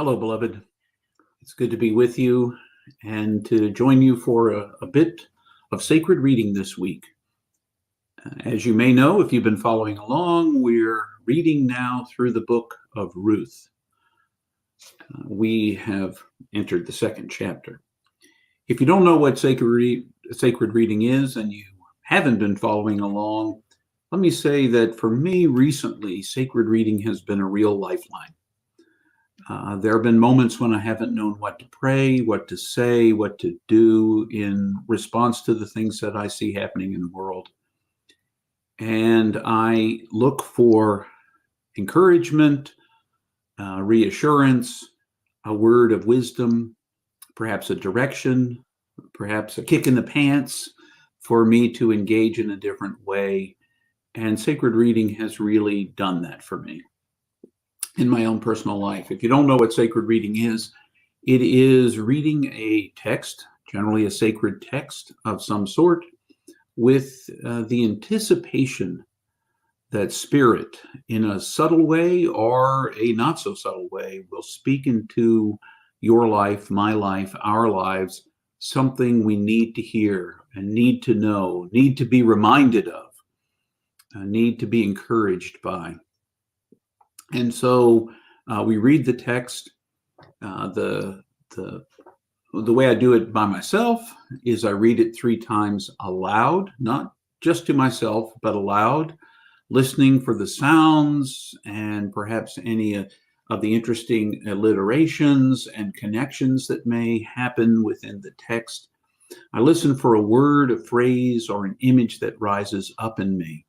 Hello, beloved. It's good to be with you and to join you for a bit of sacred reading this week. As you may know, if you've been following along, we're reading now through the Book of Ruth. We have entered the second chapter. If you don't know what sacred reading is and you haven't been following along, let me say that for me recently, sacred reading has been a real lifeline. There have been moments when I haven't known what to pray, what to say, what to do in response to the things that I see happening in the world. And I look for encouragement, reassurance, a word of wisdom, perhaps a direction, perhaps a kick in the pants for me to engage in a different way. And sacred reading has really done that for me in my own personal life. If you don't know what sacred reading is, it is reading a text, generally a sacred text of some sort, with the anticipation that Spirit, in a subtle way or a not so subtle way, will speak into your life, my life, our lives, something we need to hear and need to know, need to be reminded of, need to be encouraged by. And so we read the text. The way I do it by myself is I read it 3 times aloud, not just to myself, but aloud, listening for the sounds and perhaps any of the interesting alliterations and connections that may happen within the text. I listen for a word, a phrase, or an image that rises up in me.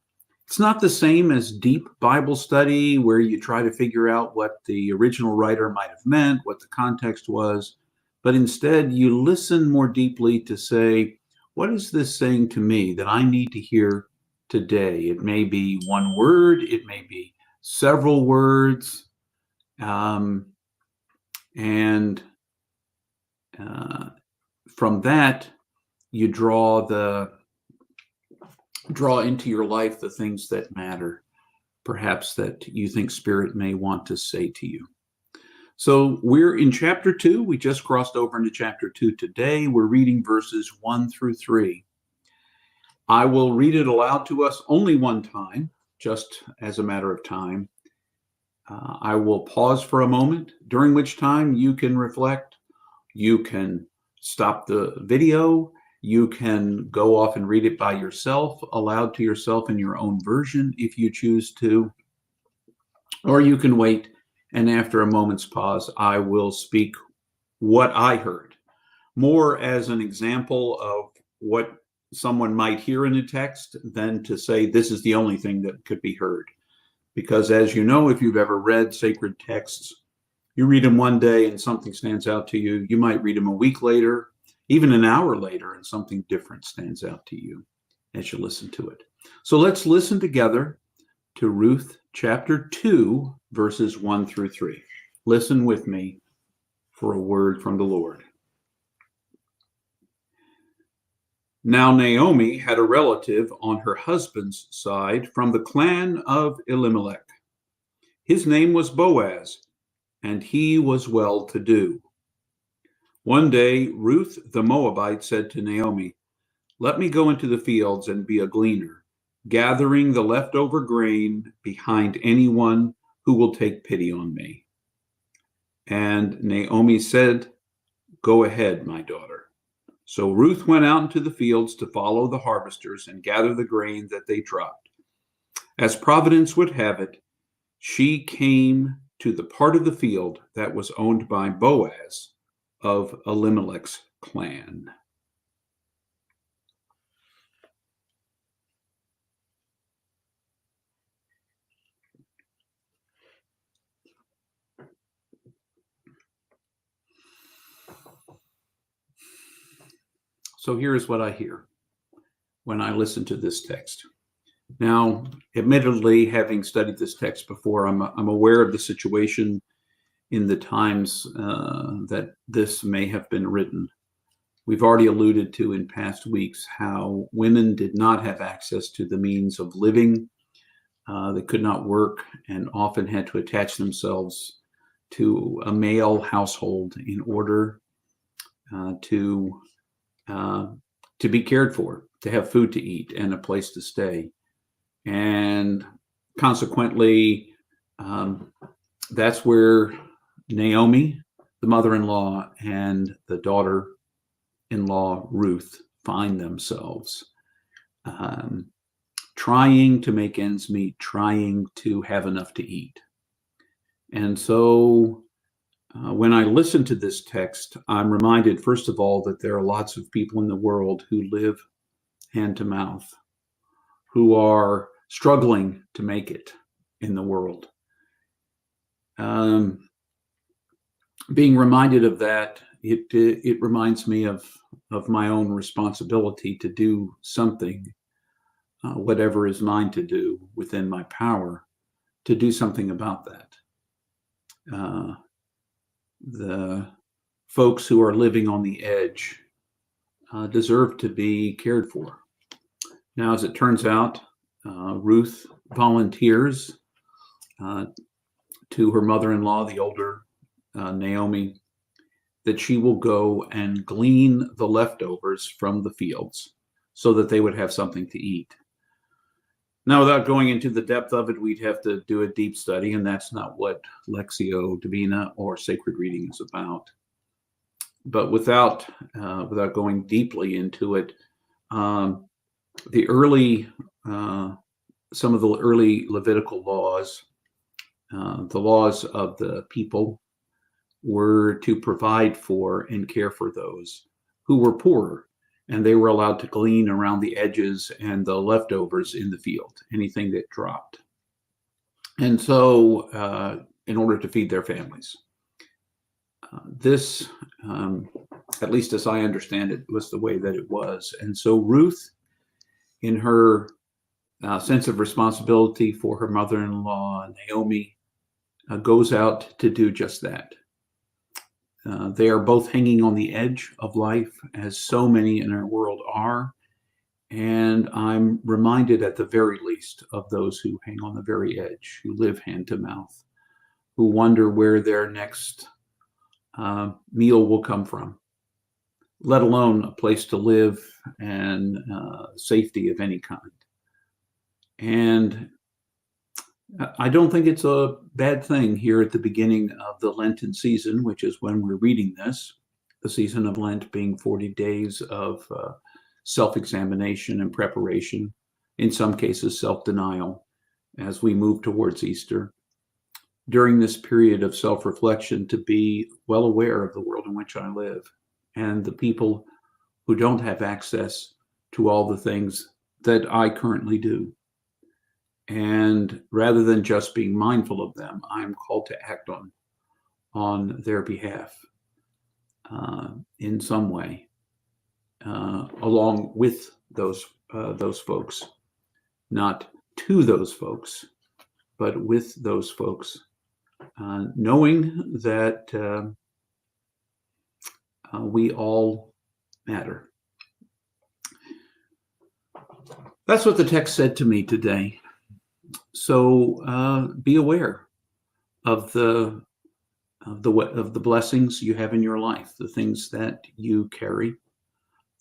It's not the same as deep Bible study where you try to figure out what the original writer might have meant, what the context was, but instead you listen more deeply to say, what is this saying to me that I need to hear today? It may be one word, it may be several words, and from that you draw into your life the things that matter, perhaps that you think Spirit may want to say to you. So we're in chapter 2. We just crossed over into chapter 2 today. We're reading verses 1 through 3. I will read it aloud to us only one time, just as a matter of time. I will pause for a moment, during which time you can reflect. You can stop the video. You can go off and read it by yourself, aloud to yourself in your own version if you choose to. Or you can wait, and after a moment's pause, I will speak what I heard, more as an example of what someone might hear in a text than to say this is the only thing that could be heard. Because as you know, if you've ever read sacred texts, you read them one day and something stands out to you. You might read them a week later, even an hour later, and something different stands out to you as you listen to it. So let's listen together to Ruth chapter 2, verses 1 through 3. Listen with me for a word from the Lord. Now Naomi had a relative on her husband's side from the clan of Elimelech. His name was Boaz, and he was well-to-do. One day, Ruth the Moabite said to Naomi, "Let me go into the fields and be a gleaner, gathering the leftover grain behind anyone who will take pity on me." And Naomi said, "Go ahead, my daughter." So Ruth went out into the fields to follow the harvesters and gather the grain that they dropped. As Providence would have it, she came to the part of the field that was owned by Boaz of Elimelech's clan. So here's what I hear when I listen to this text. Now, admittedly, having studied this text before, I'm aware of the situation in the times that this may have been written. We've already alluded to in past weeks how women did not have access to the means of living. They could not work and often had to attach themselves to a male household in order to be cared for, to have food to eat and a place to stay. And consequently, that's where Naomi, the mother-in-law, and the daughter-in-law Ruth find themselves, trying to make ends meet, trying to have enough to eat. And so when I listen to this text, I'm reminded, first of all, that there are lots of people in the world who live hand to mouth, who are struggling to make it in the world. Being reminded of that, it reminds me of my own responsibility to do something, whatever is mine to do within my power, to do something about that. The folks who are living on the edge deserve to be cared for. Now, as it turns out, Ruth volunteers to her mother-in-law, the older Naomi, that she will go and glean the leftovers from the fields so that they would have something to eat. Now, without going into the depth of it, we'd have to do a deep study, and that's not what Lectio Divina or sacred reading is about. But without going deeply into it, some of the early Levitical laws, the laws of the people, were to provide for and care for those who were poorer, and they were allowed to glean around the edges and the leftovers in the field, anything that dropped. And so, in order to feed their families. This, at least as I understand it, was the way that it was. And so Ruth, in her sense of responsibility for her mother-in-law, Naomi, goes out to do just that. They are both hanging on the edge of life, as so many in our world are. And I'm reminded, at the very least, of those who hang on the very edge, who live hand to mouth, who wonder where their next meal will come from, let alone a place to live and safety of any kind. And I don't think it's a bad thing here at the beginning of the Lenten season, which is when we're reading this, the season of Lent being 40 days of self-examination and preparation, in some cases self-denial, as we move towards Easter. During this period of self-reflection, to be well aware of the world in which I live and the people who don't have access to all the things that I currently do. And rather than just being mindful of them, I'm called to act on their behalf in some way, along with those folks, not to those folks, but with those folks, knowing that we all matter. That's what the text said to me today. So be aware of the blessings you have in your life, the things that you carry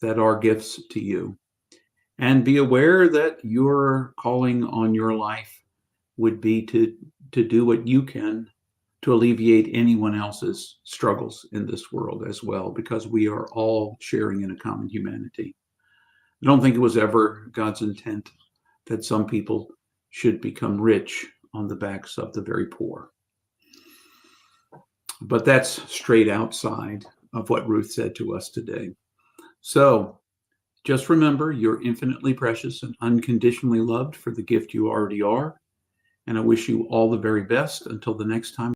that are gifts to you, and be aware that your calling on your life would be to do what you can to alleviate anyone else's struggles in this world as well, because we are all sharing in a common humanity. I don't think it was ever God's intent that some people should become rich on the backs of the very poor. But that's straight outside of what Ruth said to us today. So just remember, you're infinitely precious and unconditionally loved for the gift you already are. And I wish you all the very best until the next time.